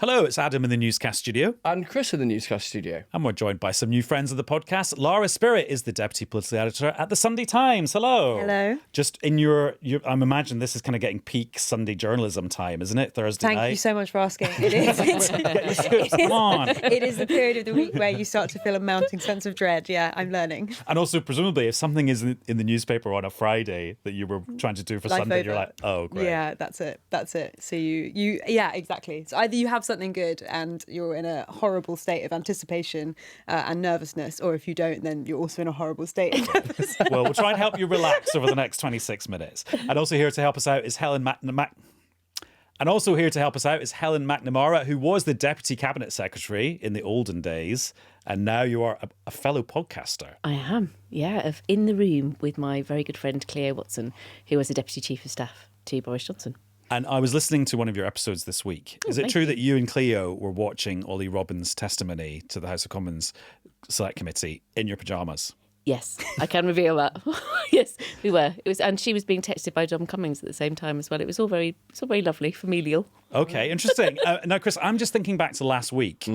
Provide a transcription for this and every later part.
Hello, it's Adam in the Newscast studio. And Chris in the Newscast studio. And we're joined by some new friends of the podcast. Lara Spirit is the Deputy Political Editor at the Sunday Times. Hello. Hello. Just in your I'm imagining this is kind of getting peak Sunday journalism time, isn't it? Thursday night. Thank you so much for asking. It is. Come on. It is the period of the week where you start to feel a mounting sense of dread. Yeah, I'm learning. And also, presumably, if something is in the newspaper on a Friday that you were trying to do for Life Sunday, over. you're like, oh, great. Yeah, that's it. So yeah, exactly. So either you have something good and you're in a horrible state of anticipation and nervousness, or if you don't, then you're also in a horrible state of nervousness. Well, we'll try and help you relax over the next 26 minutes. And also here to help us out is Helen MacNamara, who was the Deputy Cabinet Secretary in the olden days, and now you are a fellow podcaster. I am, yeah, in the room with my very good friend Keir Watson, who was the Deputy Chief of Staff to Boris Johnson. And I was listening to one of your episodes this week. Is it true that you and Cleo were watching Ollie Robbins' testimony to the House of Commons Select Committee in your pyjamas? Yes, I can reveal that. Yes, we were. It was, and she was being texted by John Cummings at the same time as well. It was all very lovely, familial. Okay, interesting. Now, Chris, I'm just thinking back to last week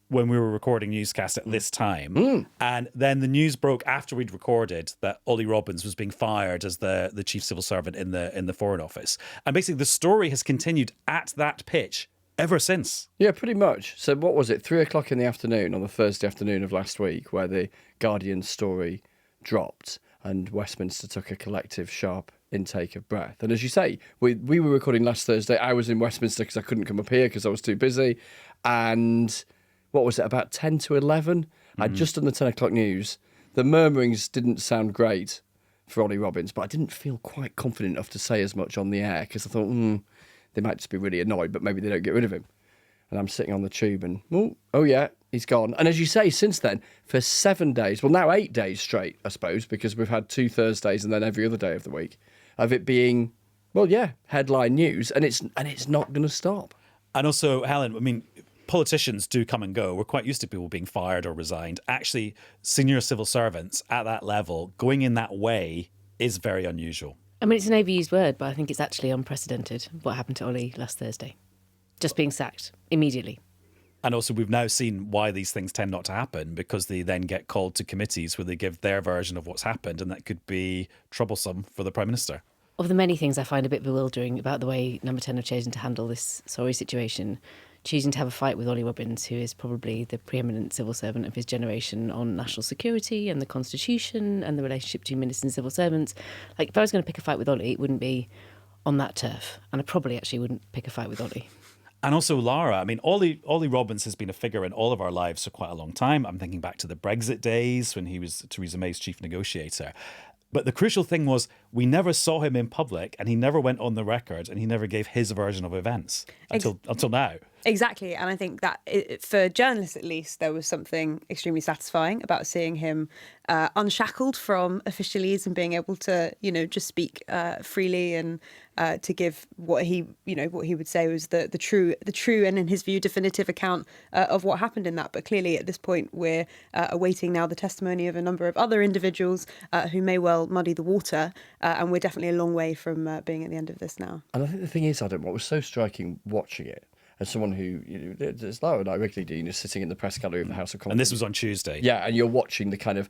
when we were recording Newscast at this time, and then the news broke after we'd recorded that Ollie Robbins was being fired as the chief civil servant in the Foreign Office, and basically the story has continued at that pitch ever since. Yeah, pretty much. So what was it, 3:00 in the afternoon on the Thursday afternoon of last week, where the Guardian story dropped and Westminster took a collective sharp intake of breath. And as you say, we were recording last Thursday. I was in Westminster because I couldn't come up here because I was too busy. And what was it, about 10 to 11? I'd just done the 10 o'clock news. The murmurings didn't sound great for Ollie Robbins, but I didn't feel quite confident enough to say as much on the air because I thought, they might just be really annoyed, but maybe they don't get rid of him. And I'm sitting on the tube and, oh yeah, he's gone. And as you say, since then, for 7 days, well, now 8 days straight, I suppose, because we've had 2 Thursdays and then every other day of the week, of it being, well, yeah, headline news, and it's not going to stop. And also, Helen, I mean, politicians do come and go. We're quite used to people being fired or resigned. Actually, senior civil servants at that level going in that way is very unusual. I mean, it's an overused word, but I think it's actually unprecedented what happened to Ollie last Thursday. Just being sacked immediately. And also, we've now seen why these things tend not to happen, because they then get called to committees where they give their version of what's happened, and that could be troublesome for the Prime Minister. Of the many things I find a bit bewildering about the way Number 10 have chosen to handle this sorry situation, choosing to have a fight with Ollie Robbins, who is probably the preeminent civil servant of his generation on national security and the Constitution and the relationship between ministers and civil servants. Like, if I was going to pick a fight with Ollie, it wouldn't be on that turf. And I probably actually wouldn't pick a fight with Ollie. And also, Lara, I mean, Ollie Robbins has been a figure in all of our lives for quite a long time. I'm thinking back to the Brexit days when he was Theresa May's chief negotiator. But the crucial thing was we never saw him in public, and he never went on the record, and he never gave his version of events until now. Exactly. And I think that for journalists, at least, there was something extremely satisfying about seeing him unshackled from officialese and being able to, just speak freely and to give what he would say was the true and, in his view, definitive account of what happened in that. But clearly, at this point, we're awaiting now the testimony of a number of other individuals who may well muddy the water. And we're definitely a long way from being at the end of this now. And I think the thing is, Adam, what was so striking watching it, as someone who, as Lara and I regularly do, sitting in the press gallery of the House of Commons. And this was on Tuesday. Yeah, and you're watching the kind of,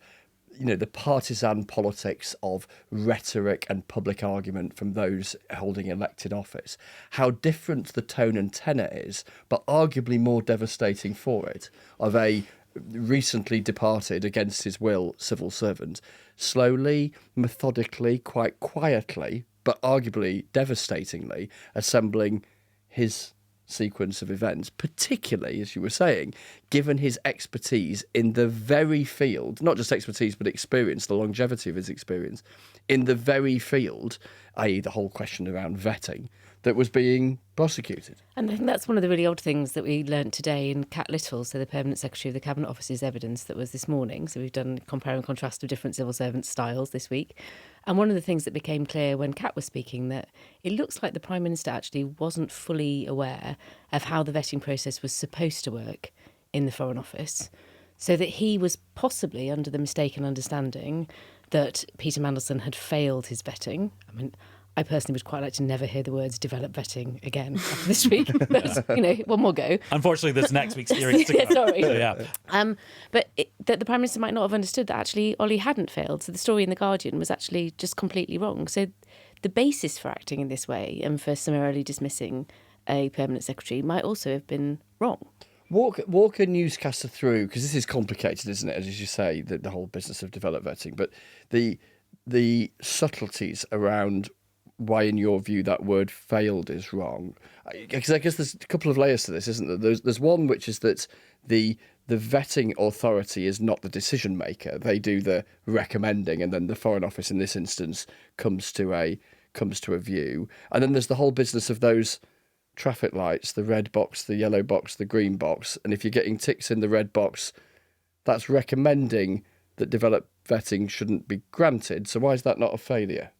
the partisan politics of rhetoric and public argument from those holding elected office. How different the tone and tenor is, but arguably more devastating for it, of a recently departed, against his will, civil servant, slowly, methodically, quite quietly, but arguably devastatingly, assembling his sequence of events, particularly, as you were saying, given his expertise in the very field, not just expertise, but experience, the longevity of his experience, in the very field, i.e. the whole question around vetting, that was being prosecuted. And I think that's one of the really odd things that we learnt today in Kat Little, so the Permanent Secretary of the Cabinet Office's evidence that was this morning. So we've done compare and contrast of different civil servant styles this week. And one of the things that became clear when Kat was speaking, that it looks like the Prime Minister actually wasn't fully aware of how the vetting process was supposed to work in the Foreign Office, so that he was possibly under the mistaken understanding that Peter Mandelson had failed his vetting. I mean, I personally would quite like to never hear the words develop vetting again after this week. But, one more go. Unfortunately, there's next week's hearings to come. Sorry. So, yeah. But that the Prime Minister might not have understood that actually Ollie hadn't failed. So the story in The Guardian was actually just completely wrong. So the basis for acting in this way and for summarily dismissing a permanent secretary might also have been wrong. Walk a newscaster through, because this is complicated, isn't it, as you say, the whole business of developed vetting, but the subtleties around why, in your view, that word failed is wrong. Because I guess there's a couple of layers to this, isn't there? There's one which is that the vetting authority is not the decision maker. They do the recommending, and then the Foreign Office in this instance comes to a view. And then there's the whole business of those traffic lights, the red box, the yellow box, the green box. And if you're getting ticks in the red box, that's recommending that developed vetting shouldn't be granted. So why is that not a failure?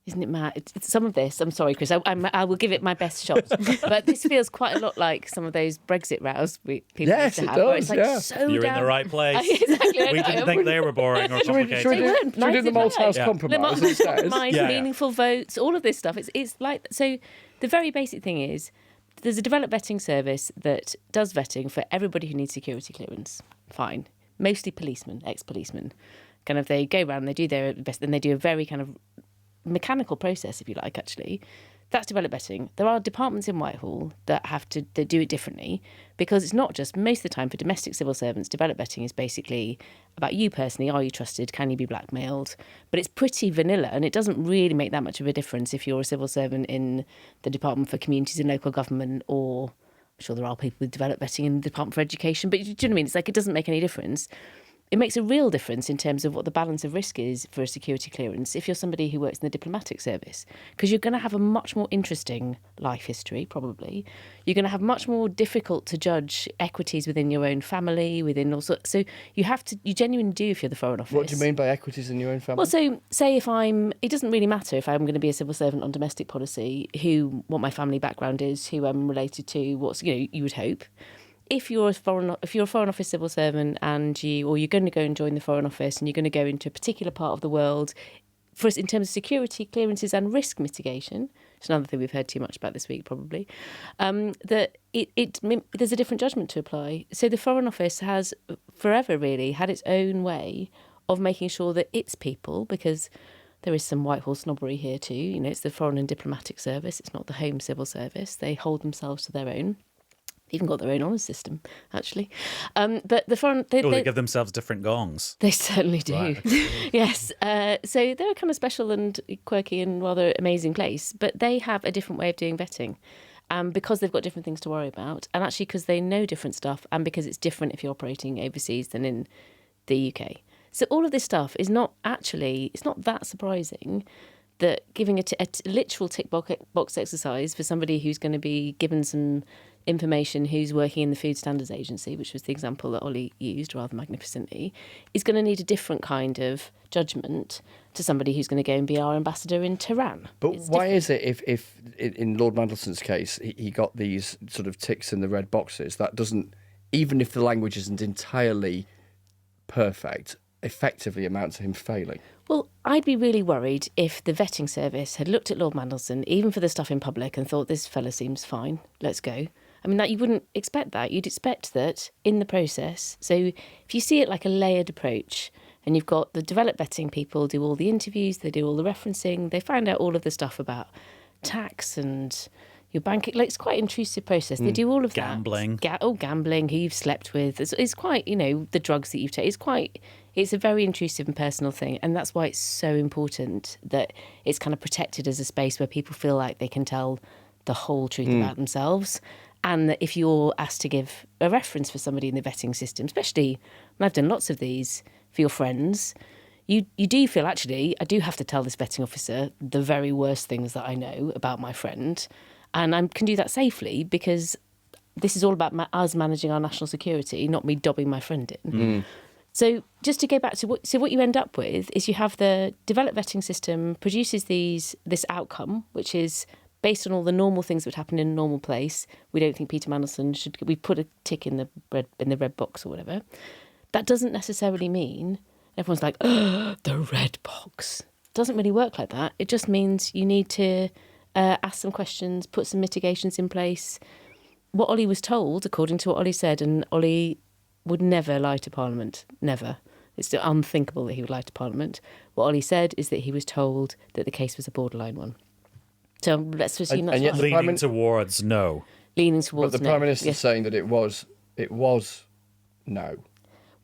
Isn't it mad? It's some of this, I'm sorry, Chris, I will give it my best shot. But this feels quite a lot like some of those Brexit rows people used to have. Does, where it's so You're in the right place. Exactly. We didn't think they were boring or complicated. Should we do the Malthouse Compromise instead? Compromise, meaningful votes, all of this stuff. It's like, so the very basic thing is there's a developed vetting service that does vetting for everybody who needs security clearance. Fine. Mostly policemen, ex-policemen. Kind of they go around, they do their best, and they do a very kind of mechanical process, if you like, actually. That's developed vetting. There are departments in Whitehall that they do it differently, because it's not just, most of the time for domestic civil servants, developed vetting is basically about you personally. Are you trusted? Can you be blackmailed? But it's pretty vanilla, and it doesn't really make that much of a difference if you're a civil servant in the Department for Communities and Local Government, or I'm sure there are people with developed vetting in the Department for Education, but do you know what I mean? It's like it doesn't make any difference. It makes a real difference in terms of what the balance of risk is for a security clearance if you're somebody who works in the diplomatic service, because you're going to have a much more interesting life history, probably. You're going to have much more difficult to judge equities within your own family, within all sorts. So you genuinely do if you're the Foreign Office. What do you mean by equities in your own family? Well, so say it doesn't really matter if I'm going to be a civil servant on domestic policy, what my family background is, who I'm related to, you would hope. If you're a Foreign Office civil servant and you're going to go and join the Foreign Office and you're going to go into a particular part of the world, for us in terms of security clearances and risk mitigation, it's another thing we've heard too much about this week probably, that there's a different judgment to apply. So the Foreign Office has forever really had its own way of making sure that its people, because there is some Whitehall snobbery here too, it's the Foreign and Diplomatic Service, it's not the Home Civil Service, they hold themselves to their own. Even got their own honours system, actually. But the foreign... They give themselves different gongs. They certainly do. Right. Yes. So they're a kind of special and quirky and rather amazing place, but they have a different way of doing vetting because they've got different things to worry about, and actually because they know different stuff, and because it's different if you're operating overseas than in the UK. So all of this stuff is not actually... It's not that surprising that giving a literal tick box exercise for somebody who's going to be given some information, who's working in the Food Standards Agency, which was the example that Ollie used rather magnificently, is going to need a different kind of judgment to somebody who's going to go and be our ambassador in Tehran. But why is it if in Lord Mandelson's case he got these sort of ticks in the red boxes, that doesn't, even if the language isn't entirely perfect, effectively amount to him failing? Well, I'd be really worried if the vetting service had looked at Lord Mandelson, even for the stuff in public, and thought, this fella seems fine, let's go. I mean, that you wouldn't expect that. You'd expect that in the process. So if you see it like a layered approach, and you've got the developed vetting people do all the interviews, they do all the referencing, they find out all of the stuff about tax and your bank. Like, it's quite an intrusive process. They do all of gambling. that. Gambling, who you've slept with. It's quite, the drugs that you've taken. It's a very intrusive and personal thing. And that's why it's so important that it's kind of protected as a space where people feel like they can tell the whole truth about themselves. And that if you're asked to give a reference for somebody in the vetting system, especially when I've done lots of these for your friends, you do feel, actually, I do have to tell this vetting officer the very worst things that I know about my friend. And I can do that safely because this is all about us managing our national security, not me dobbing my friend in. So just to go back to what you end up with is you have the developed vetting system produces this outcome, which is based on all the normal things that would happen in a normal place. We don't think Peter Mandelson we put a tick in the red box or whatever. That doesn't necessarily mean everyone's like, oh, the red box. doesn't really work like that. It just means you need to ask some questions, put some mitigations in place. What Ollie was told, according to what Ollie said, and Ollie would never lie to Parliament, never. It's unthinkable that he would lie to Parliament. What Ollie said is that he was told that the case was a borderline one. So let's assume that's yet fine. Leaning towards no. Leaning towards But the no. Prime Minister's Yes. saying that it was no.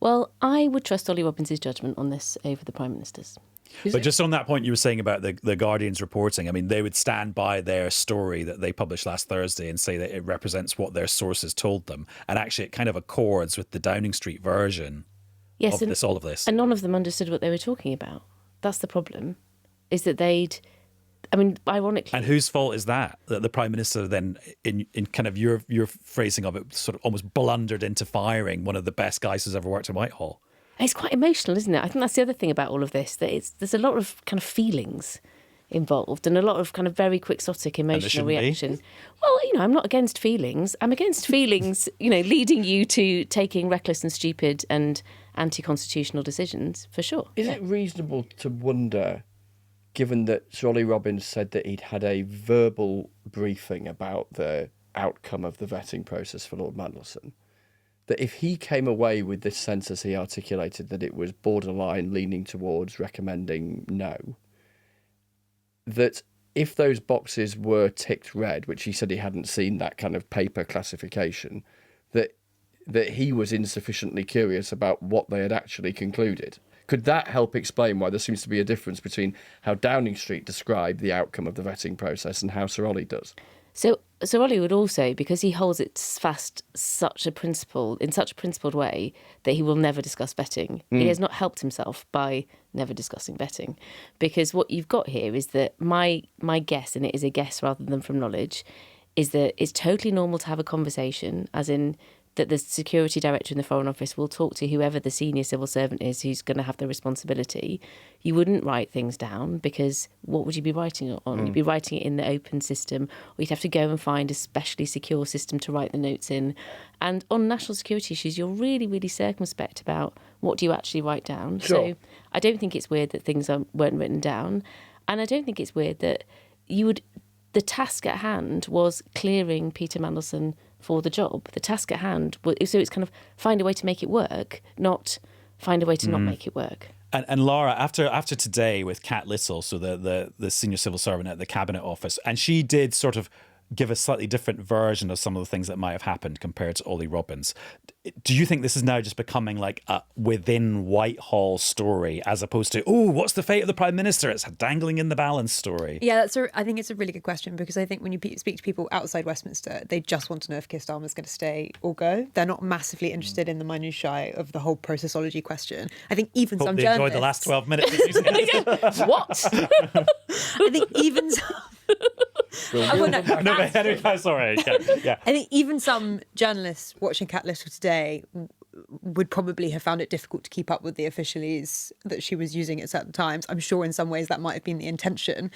Well, I would trust Ollie Robbins' judgment on this over the Prime Minister's. But just on that point you were saying about the Guardian's reporting, I mean, they would stand by their story that they published last Thursday and say that it represents what their sources told them. And actually, it kind of accords with the Downing Street version Yes, of all of this. And none of them understood what they were talking about. That's the problem, is that ironically... And whose fault is that? That the Prime Minister then, in kind of your phrasing of it, sort of almost blundered into firing one of the best guys who's ever worked in Whitehall. It's quite emotional, isn't it? I think that's the other thing about all of this, that there's a lot of kind of feelings involved and a lot of kind of very quixotic emotional reaction. Well, I'm not against feelings. I'm against feelings, leading you to taking reckless and stupid and anti-constitutional decisions, for sure. Is it reasonable to wonder, given that Sir Ollie Robbins said that he'd had a verbal briefing about the outcome of the vetting process for Lord Mandelson, that if he came away with this sense as he articulated that it was borderline leaning towards recommending no, that if those boxes were ticked red, which he said he hadn't seen that kind of paper classification, that he was insufficiently curious about what they had actually concluded? Could that help explain why there seems to be a difference between how Downing Street described the outcome of the vetting process and how Sir Ollie does? So Ollie would also, because he holds it fast in such a principled way that he will never discuss vetting. He has not helped himself by never discussing vetting, because what you've got here is that my guess, and it is a guess rather than from knowledge, is that it's totally normal to have a conversation, as in that the security director in the Foreign Office will talk to whoever the senior civil servant is who's going to have the responsibility. You wouldn't write things down, because what would you be writing it on? You'd be writing it in the open system, or you'd have to go and find a specially secure system to write the notes in. And on national security issues, you're really, really circumspect about what do you actually write down. Sure. So I don't think it's weird that things weren't written down. And I don't think it's weird that the task at hand was clearing Peter Mandelson for the job. The task at hand was, so it's kind of find a way to make it work, not find a way to not make it work. And Lara, after today with Kat Little, so the senior civil servant at the Cabinet Office, and she did sort of give a slightly different version of some of the things that might have happened compared to Ollie Robbins. Do you think this is now just becoming like a within Whitehall story, as opposed to, what's the fate of the Prime Minister? It's a dangling in the balance story. Yeah, I think it's a really good question, because I think when you speak to people outside Westminster, they just want to know if Keir Starmer is going to stay or go. They're not massively interested in the minutiae of the whole processology question. I think even Hope some they journalists... enjoyed the last 12 minutes. What? I think even some... Sorry. Yeah. I think even some journalists watching Kat Little today would probably have found it difficult to keep up with the officialese that she was using at certain times. I'm sure in some ways that might have been the intention.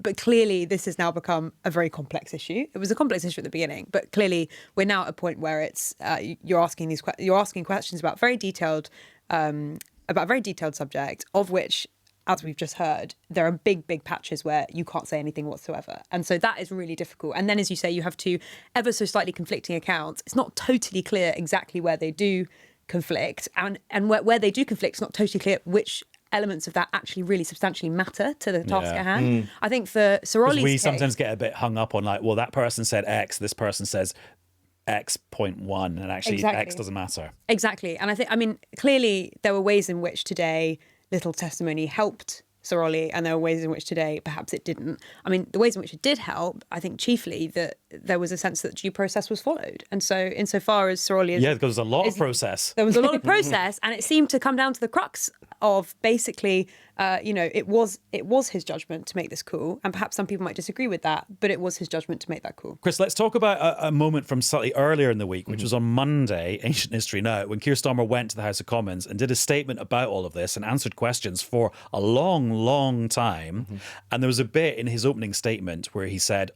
But clearly this has now become a very complex issue. It was a complex issue at the beginning, but clearly we're now at a point where it's you're asking questions about very detailed subject, of which, as we've just heard, there are big patches where you can't say anything whatsoever. And so that is really difficult. And then, as you say, you have two ever so slightly conflicting accounts. It's not totally clear exactly where they do conflict. And where they do conflict, it's not totally clear which elements of that actually really substantially matter to the task at hand. I think for Sir Ollie's we case, sometimes get a bit hung up on like, well, that person said X, this person says X.1, and actually Exactly. X doesn't matter. Exactly. And clearly there were ways in which today Little testimony helped Sir Ollie, and there were ways in which today perhaps it didn't. I mean, the ways in which it did help, I think chiefly that there was a sense that due process was followed. And so insofar as Sir Ollie is... Yeah, because there's a lot of process. There was a lot of process, and it seemed to come down to the crux of basically, it was his judgment to make this call, and perhaps some people might disagree with that, but it was his judgment to make that call. Chris, let's talk about a moment from slightly earlier in the week, which was on Monday, Ancient History Now, when Keir Starmer went to the House of Commons and did a statement about all of this and answered questions for a long time. And there was a bit in his opening statement where he said,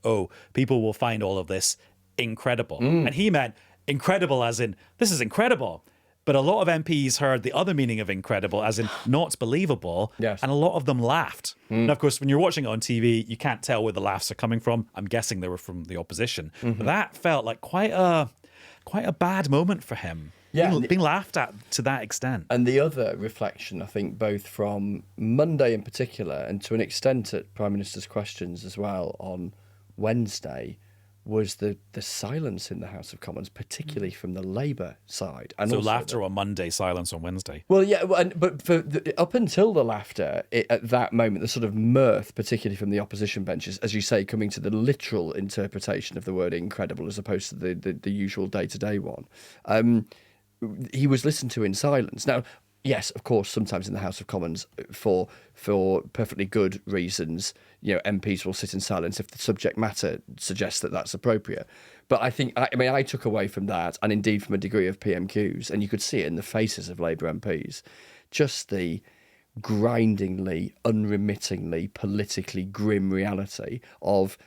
people will find all of this incredible. And he meant incredible as in, this is incredible. But a lot of MPs heard the other meaning of incredible, as in not believable, Yes. and a lot of them laughed. Now, of course, when you're watching it on TV, you can't tell where the laughs are coming from. I'm guessing they were from the opposition. But that felt like quite a bad moment for him. Yeah. Being laughed at to that extent. And the other reflection, I think, both from Monday in particular and to an extent at Prime Minister's questions as well on Wednesday, was the silence in the House of Commons, particularly from the Labour side. And So also laughter on Monday, silence on Wednesday. Well, yeah, but up until the laughter, at that moment, the sort of mirth, particularly from the opposition benches, as you say, coming to the literal interpretation of the word incredible as opposed to the usual day-to-day one, he was listened to in silence. Now, yes, of course, sometimes in the House of Commons, for perfectly good reasons, MPs will sit in silence if the subject matter suggests that that's appropriate. But I took away from that, and indeed from a degree of PMQs, and you could see it in the faces of Labour MPs, just the grindingly, unremittingly, politically grim reality of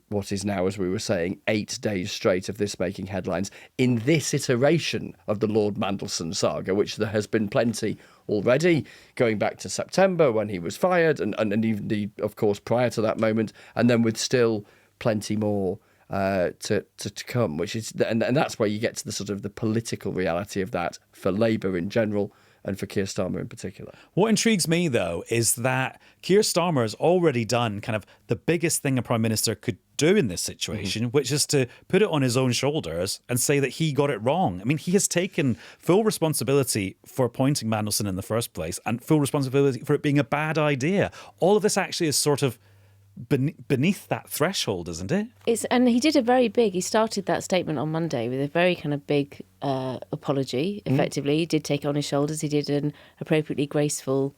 what is now, as we were saying, 8 days straight of this making headlines in this iteration of the Lord Mandelson saga, which there has been plenty already, going back to September when he was fired, and even, of course, prior to that moment, and then with still plenty more to come, which is, and that's where you get to the sort of the political reality of that for Labour in general, and for Keir Starmer in particular. What intrigues me, though, is that Keir Starmer has already done kind of the biggest thing a Prime Minister could do in this situation, which is to put it on his own shoulders and say that he got it wrong. I mean, he has taken full responsibility for appointing Mandelson in the first place and full responsibility for it being a bad idea. All of this actually is sort of beneath that threshold, isn't it? And he did he started that statement on Monday with a very kind of big apology, effectively. He did take it on his shoulders. He did an appropriately graceful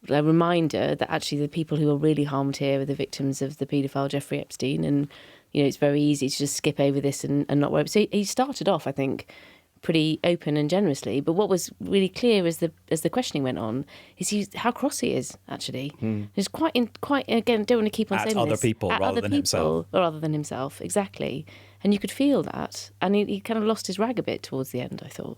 reminder that actually the people who are really harmed here are the victims of the paedophile Jeffrey Epstein, and it's very easy to just skip over this and not worry. So he started off, I think, pretty open and generously. But what was really clear as the questioning went on is how cross he is, actually. He's quite again, don't want to keep on saying other this. people At rather other than people himself. or other than himself, exactly. And you could feel that. And he kind of lost his rag a bit towards the end, I thought.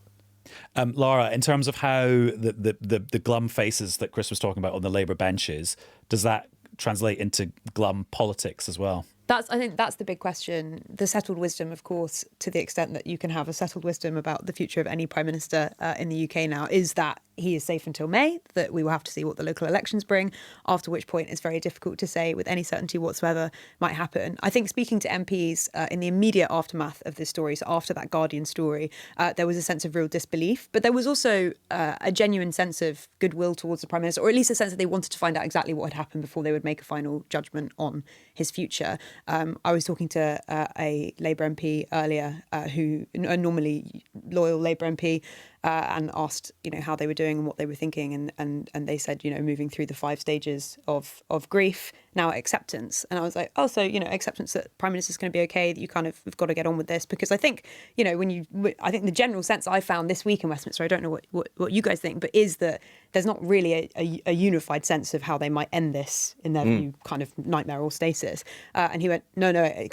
Lara, in terms of how the glum faces that Chris was talking about on the Labour benches, does that translate into glum politics as well? I think that's the big question. The settled wisdom, of course, to the extent that you can have a settled wisdom about the future of any Prime Minister in the UK now, is that he is safe until May, that we will have to see what the local elections bring, after which point it's very difficult to say with any certainty whatsoever might happen. I think speaking to MPs in the immediate aftermath of this story, so after that Guardian story, there was a sense of real disbelief, but there was also a genuine sense of goodwill towards the Prime Minister, or at least a sense that they wanted to find out exactly what had happened before they would make a final judgment on his future. I was talking to a Labour MP earlier, who a normally loyal Labour MP, and asked, how they were doing and what they were thinking, and they said, moving through the 5 stages of grief, now acceptance. And I was like, oh, so acceptance that Prime Minister's going to be okay, that you kind of have got to get on with this, because I think I think the general sense I found this week in Westminster, I don't know what you guys think, but is that there's not really a unified sense of how they might end this in their view, kind of nightmare or stasis. And he went, no,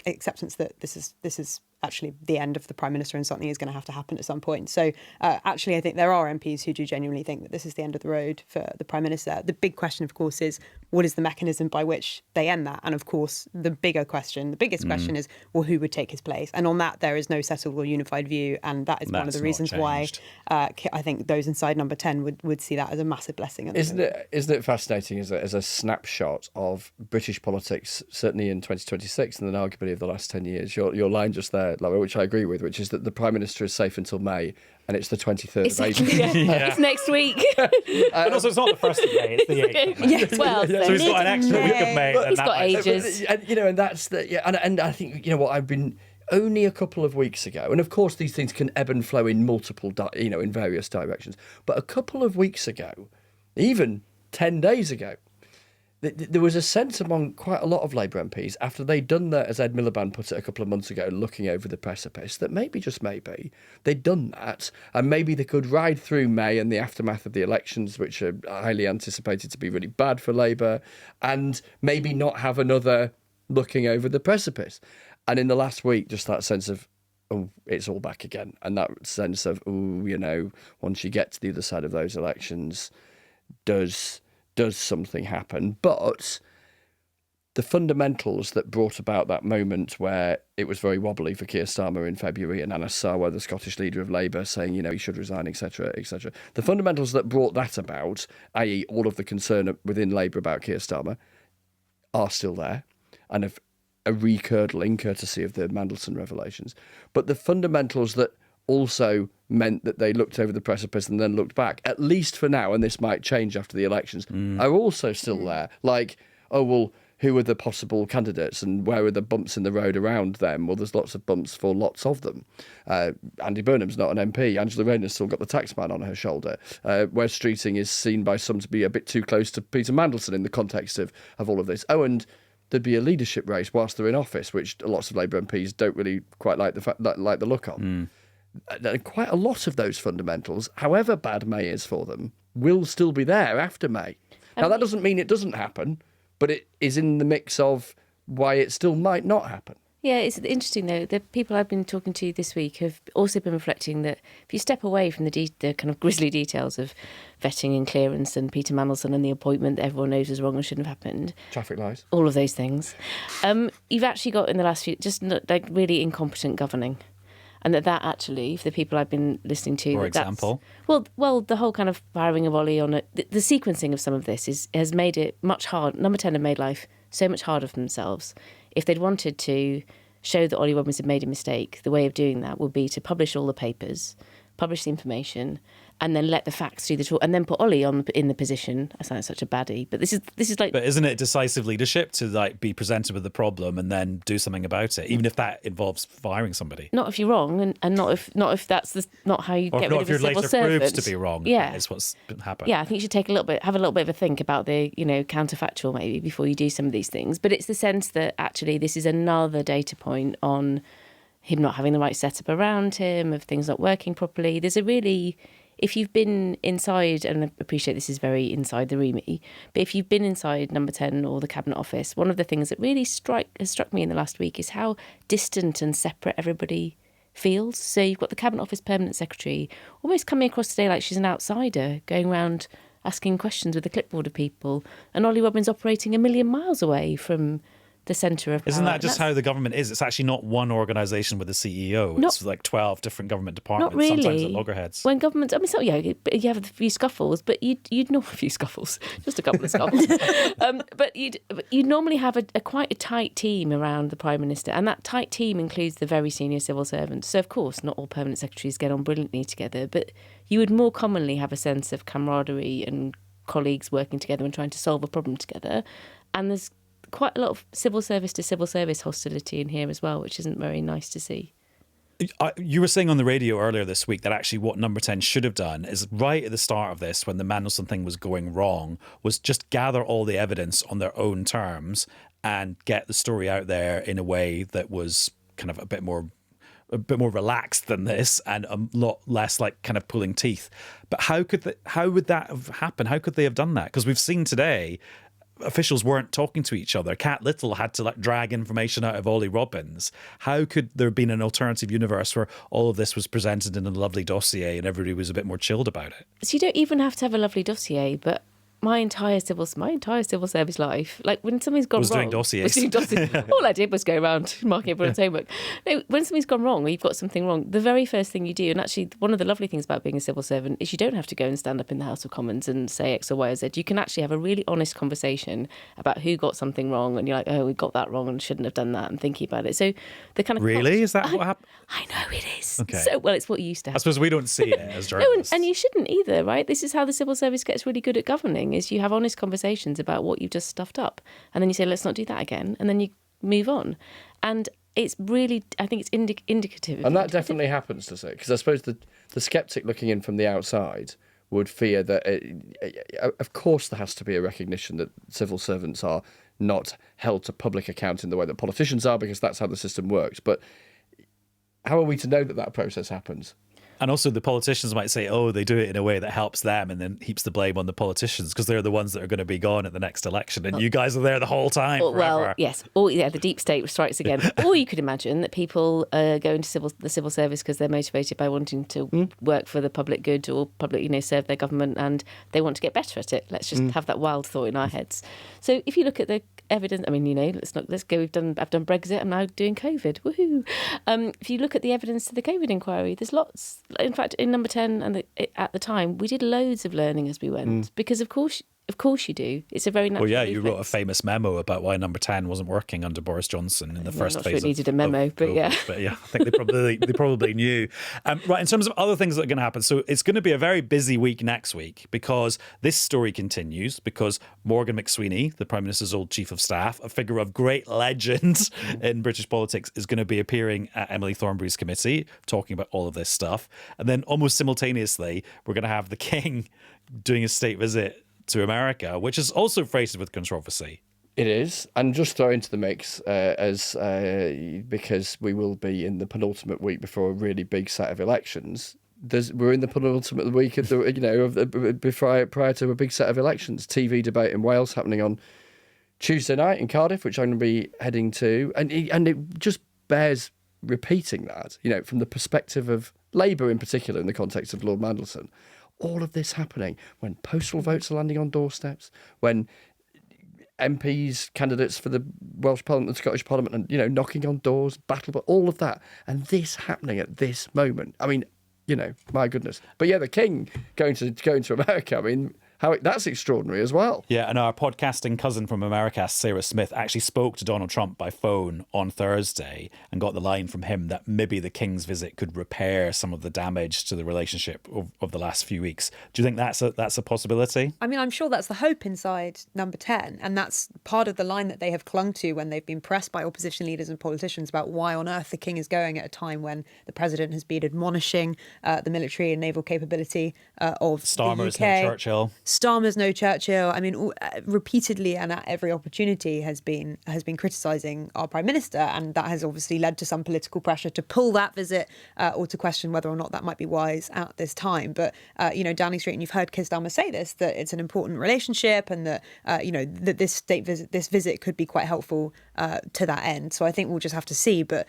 acceptance that this is actually the end of the Prime Minister and something is going to have to happen at some point. So actually, I think there are MPs who do genuinely think that this is the end of the road for the Prime Minister. The big question, of course, is what is the mechanism by which they end that? And of course, the biggest question is, well, who would take his place? And on that, there is no settled or unified view. And that is one of the reasons why I think those inside number 10 would see that as a massive blessing. Isn't it fascinating as a snapshot of British politics, certainly in 2026 and then arguably of the last 10 years? Your line just there, Lara, which I agree with, which is that the Prime Minister is safe until May, and it's the 23rd of April. It's next week. But also, it's not the 1st of May, it's the 8th of May. Yes, well, So he's got an extra week of May. He's got ages. And that's and I think, what I've been only a couple of weeks ago, and of course these things can ebb and flow in multiple, in various directions, but a couple of weeks ago, even 10 days ago, there was a sense among quite a lot of Labour MPs, after they'd done that, as Ed Miliband put it a couple of months ago, looking over the precipice, that maybe, just maybe, they'd done that, and maybe they could ride through May and the aftermath of the elections, which are highly anticipated to be really bad for Labour, and maybe not have another looking over the precipice. And in the last week, just that sense of, oh, it's all back again. And that sense of, once you get to the other side of those elections, does something happen? But the fundamentals that brought about that moment where it was very wobbly for Keir Starmer in February, and Anas Sarwar, the Scottish leader of Labour, saying, he should resign, etc., etc. The fundamentals that brought that about, i.e. all of the concern within Labour about Keir Starmer, are still there and have a recurdling courtesy of the Mandelson revelations. But the fundamentals that also meant that they looked over the precipice and then looked back, at least for now, and this might change after the elections, are also still there. Like, who are the possible candidates and where are the bumps in the road around them? Well, there's lots of bumps for lots of them. Andy Burnham's not an MP. Angela Rayner's still got the taxman on her shoulder. Wes Streeting is seen by some to be a bit too close to Peter Mandelson in the context of all of this. Oh, and there'd be a leadership race whilst they're in office, which lots of Labour MPs don't really quite like the look on. Quite a lot of those fundamentals, however bad May is for them, will still be there after May. Now, that doesn't mean it doesn't happen, but it is in the mix of why it still might not happen. Yeah, it's interesting, though. The people I've been talking to this week have also been reflecting that if you step away from the kind of grisly details of vetting and clearance and Peter Mandelson and the appointment that everyone knows was wrong and shouldn't have happened. Traffic lights. All of those things. You've actually got in the last few, just like really incompetent governing. And that actually, for the people I've been listening to... For example? Well, the whole kind of firing of Ollie on it, the sequencing of some of this has made it much harder. Number 10 have made life so much harder for themselves. If they'd wanted to show that Ollie Robbins had made a mistake, the way of doing that would be to publish all the papers, publish the information, and then let the facts do the talk, and then put Ollie in the position. I sound such a baddie, but this is like. But isn't it decisive leadership to like be presented with the problem and then do something about it, even if that involves firing somebody? Not if you're wrong, and not if that's not how you or get not rid if of you're a civil later servant. proved to be wrong. Yeah, is what's happened. Yeah, I think you should have a little bit of a think about the counterfactual maybe before you do some of these things. But it's the sense that actually this is another data point on him not having the right setup around him, of things not working properly. There's a really. If you've been inside, and I appreciate this is very inside the remit, but if you've been inside Number 10 or the Cabinet Office, one of the things that really has struck me in the last week is how distant and separate everybody feels. So you've got the Cabinet Office Permanent Secretary almost coming across today like she's an outsider, going around asking questions with a clipboard of people, and Ollie Robbins operating a million miles away from the centre of power. Isn't that just how the government is? It's actually not one organisation with a CEO. It's like 12 different government departments, not really. sometimes at loggerheads. When governments, you have a few scuffles, but you'd know a few scuffles, just a couple of scuffles. But you'd normally have quite a tight team around the Prime Minister, and that tight team includes the very senior civil servants. So, of course, not all permanent secretaries get on brilliantly together, but you would more commonly have a sense of camaraderie and colleagues working together and trying to solve a problem together. And there's quite a lot of civil service to civil service hostility in here as well, which isn't very nice to see. You were saying on the radio earlier this week that actually what Number 10 should have done is right at the start of this, when the Mandelson thing was going wrong, was just gather all the evidence on their own terms and get the story out there in a way that was kind of a bit more relaxed than this and a lot less like kind of pulling teeth. But how would that have happened? How could they have done that? Because we've seen today officials weren't talking to each other. Cat Little had to like drag information out of Ollie Robbins. How could there have been an alternative universe where all of this was presented in a lovely dossier and everybody was a bit more chilled about it? So you don't even have to have a lovely dossier, but my entire civil service life, like when something's gone wrong, doing dossiers. All I did was go around marking everyone's homework. No, when something's gone wrong or you've got something wrong, the very first thing you do, and actually one of the lovely things about being a civil servant is you don't have to go and stand up in the House of Commons and say X or Y or Z. You can actually have a really honest conversation about who got something wrong, and you're like, oh, we got that wrong and shouldn't have done that, and thinking about it. So the kind of really is that what happened? I know it is. Okay. So well, it's what used to happen. I suppose we don't see it as journalists. No, and you shouldn't either, right? This is how the civil service gets really good at governing: is you have honest conversations about what you've just stuffed up, and then you say, let's not do that again, and then you move on. And it's really, I think it's indicative. And that definitely happens, does it? Because I suppose the sceptic looking in from the outside would fear that, of course, there has to be a recognition that civil servants are not held to public account in the way that politicians are, because that's how the system works. But how are we to know that process happens? And also the politicians might say, oh, they do it in a way that helps them, and then heaps the blame on the politicians because they're the ones that are going to be gone at the next election. And you guys are there the whole time. Well, yes. Or, yeah, the deep state strikes again. Or you could imagine that people go into the civil service because they're motivated by wanting to work for the public good or serve their government, and they want to get better at it. Let's just have that wild thought in our heads. So if you look at the evidence, I mean, let's go. I've done Brexit. I'm now doing COVID. Woohoo! If you look at the evidence to the COVID inquiry, there's lots. In fact, in number 10 and at the time, we did loads of learning as we went because of course you do. It's a very natural. Well, yeah, you reflex. wrote a famous memo about why number 10 wasn't working under Boris Johnson in the first phase. I'm not sure it needed a memo, but COVID. yeah. But yeah, I think they probably knew. Right, in terms of other things that are going to happen, so it's going to be a very busy week next week because this story continues because Morgan McSweeney, the Prime Minister's old Chief of Staff, a figure of great legend in British politics, is going to be appearing at Emily Thornberry's committee talking about all of this stuff. And then almost simultaneously, we're going to have the King doing a state visit to America, which is also freighted with controversy. It is, and just throw into the mix because we will be in the penultimate week before a really big set of elections. We're in the penultimate week of prior to a big set of elections. TV debate in Wales happening on Tuesday night in Cardiff, which I'm going to be heading to, and it just bears repeating that. From the perspective of Labour in particular, in the context of Lord Mandelson. All of this happening when postal votes are landing on doorsteps, when MPs, candidates for the Welsh Parliament and Scottish Parliament, and knocking on doors, all of that, and this happening at this moment. I mean, my goodness. But yeah, the King going to America. I mean, that's extraordinary as well. Yeah, and our podcasting cousin from America, Sarah Smith, actually spoke to Donald Trump by phone on Thursday and got the line from him that maybe the King's visit could repair some of the damage to the relationship of the last few weeks. Do you think that's a possibility? I mean, I'm sure that's the hope inside number 10. And that's part of the line that they have clung to when they've been pressed by opposition leaders and politicians about why on earth the King is going at a time when the president has been admonishing the military and naval capability of Starmer's the UK. no Churchill. Starmer's no Churchill. I mean, repeatedly and at every opportunity has been criticising our Prime Minister, and that has obviously led to some political pressure to pull that visit or to question whether or not that might be wise at this time. But Downing Street, and you've heard Keir Starmer say this, that it's an important relationship, and that that this visit could be quite helpful to that end. So I think we'll just have to see. But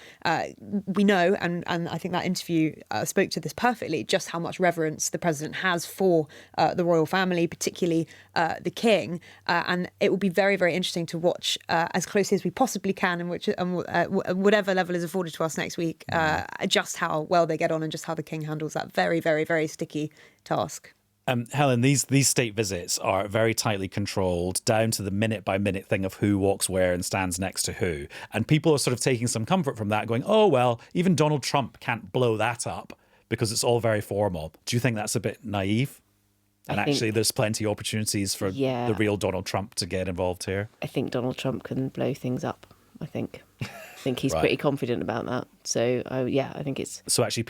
we know, and I think that interview spoke to this perfectly, just how much reverence the president has for the royal family, particularly the King, and it will be very, very interesting to watch as closely as we possibly can, and whatever level is afforded to us next week, just how well they get on and just how the King handles that very, very, very sticky task. Helen, these state visits are very tightly controlled, down to the minute-by-minute thing of who walks where and stands next to who. And people are sort of taking some comfort from that, going, oh, well, even Donald Trump can't blow that up because it's all very formal. Do you think that's a bit naive? And actually, there's plenty of opportunities for the real Donald Trump to get involved here. I think Donald Trump can blow things up. I think he's pretty confident about that. So, I think it's... So actually,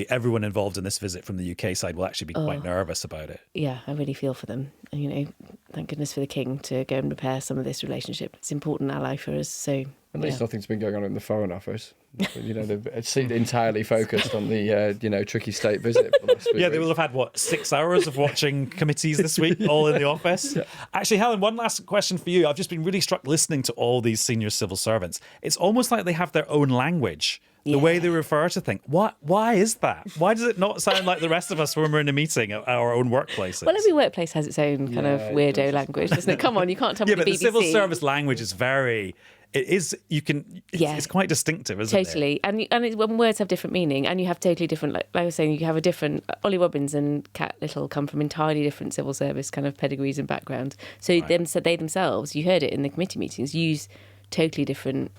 everyone involved in this visit from the UK side will actually be quite nervous about it. Yeah, I really feel for them. And, thank goodness for the King to go and repair some of this relationship. It's an important ally for us, so... At least nothing's been going on in the Foreign Office. They've seemed entirely focused on the tricky state visit for the last few weeks. They will have had, 6 hours of watching committees this week, all in the office? Yeah. Actually, Helen, one last question for you. I've just been really struck listening to all these senior civil servants. It's almost like they have their own language. The way they refer to things. Why is that? Why does it not sound like the rest of us when we're in a meeting at our own workplaces? Well, every workplace has its own kind of weirdo language, doesn't it? Come on, you can't tell me the BBC. Yeah, but the civil service language is very... It's quite distinctive, isn't it? Totally. And when words have different meaning, and you have totally different, like I was saying, you have a different... Ollie Robbins and Kat Little come from entirely different civil service kind of pedigrees and backgrounds. So they themselves, you heard it in the committee meetings, use totally different...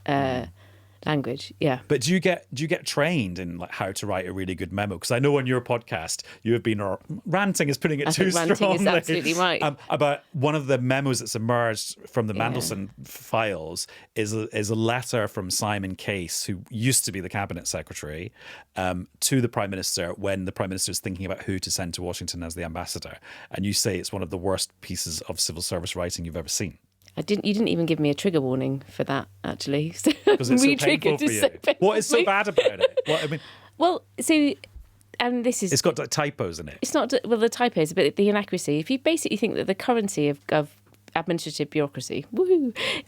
language, yeah. But do you get trained in how to write a really good memo? Because I know on your podcast you have been ranting is putting it too strongly. Ranting is absolutely right. About one of the memos that's emerged from the Mandelson files is a letter from Simon Case, who used to be the cabinet secretary, to the Prime Minister when the Prime Minister is thinking about who to send to Washington as the ambassador. And you say it's one of the worst pieces of civil service writing you've ever seen. You didn't even give me a trigger warning for that, actually. Because it's so painful for you. What is so bad about it? Well, so and this is... It's got typos in it. It's not, well, the typos, but the inaccuracy. If you basically think that the currency of administrative bureaucracy,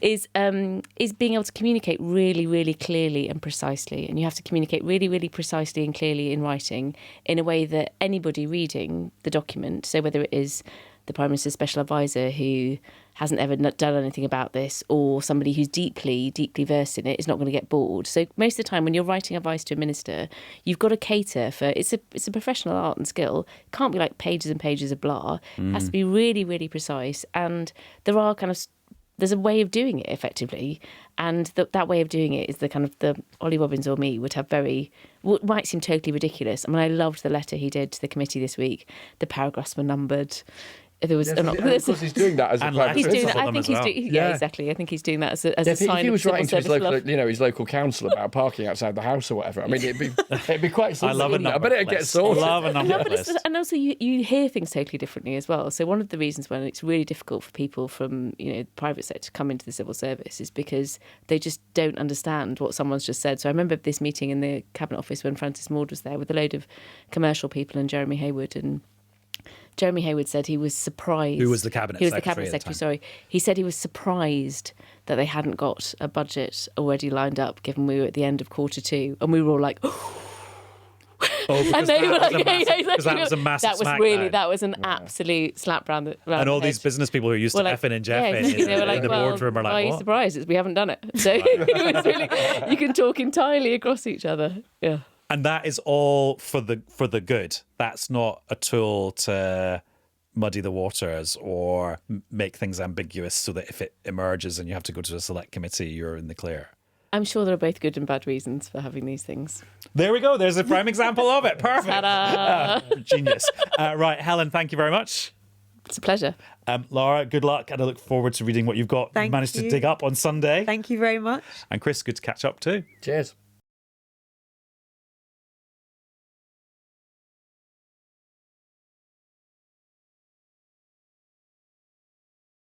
is being able to communicate really, really clearly and precisely. And you have to communicate really, really precisely and clearly in writing in a way that anybody reading the document, so whether it is the Prime Minister's special advisor who hasn't ever done anything about this, or somebody who's deeply, deeply versed in it, is not going to get bored. So most of the time when you're writing advice to a minister, you've got to cater for, it's a professional art and skill. It can't be like pages and pages of blah. It has to be really, really precise. And there's a way of doing it effectively. And that way of doing it is the kind of the Ollie Robbins or me would have what might seem totally ridiculous. I mean, I loved the letter he did to the committee this week. The paragraphs were numbered. There was of course he's doing that as a private he's doing citizen. that. I think he's doing. Yeah, exactly. I think he's doing that as a sign if he was of writing to his civil local, service love. his local council about parking outside the house or whatever, I mean, it'd be quite something. I love a number. I bet it'd get sorted. I love a number list. And also you hear things totally differently as well. So one of the reasons when it's really difficult for people from the private sector to come into the civil service is because they just don't understand what someone's just said. So I remember this meeting in the Cabinet Office when Francis Maude was there with a load of commercial people and Jeremy Hayward, and Jeremy Hayward said he was surprised. Who was the Cabinet Secretary? He was the Cabinet Secretary, sorry. He said he was surprised that they hadn't got a budget already lined up, given we were at the end of Q2. And we were all like, because that was a massive smackdown. That was an absolute slap round the head. And all these business people who are used to effing and jeffing in the boardroom are like, why are you surprised? We haven't done it. So it was really, you can talk entirely across each other. Yeah. And that is all for the good. That's not a tool to muddy the waters or make things ambiguous so that if it emerges and you have to go to a select committee, you're in the clear. I'm sure there are both good and bad reasons for having these things. There we go. There's a prime example of it. Perfect. Genius. Right, Helen, thank you very much. It's a pleasure. Lara, good luck. And I look forward to reading what you've managed to dig up on Sunday. Thank you very much. And Chris, good to catch up too. Cheers.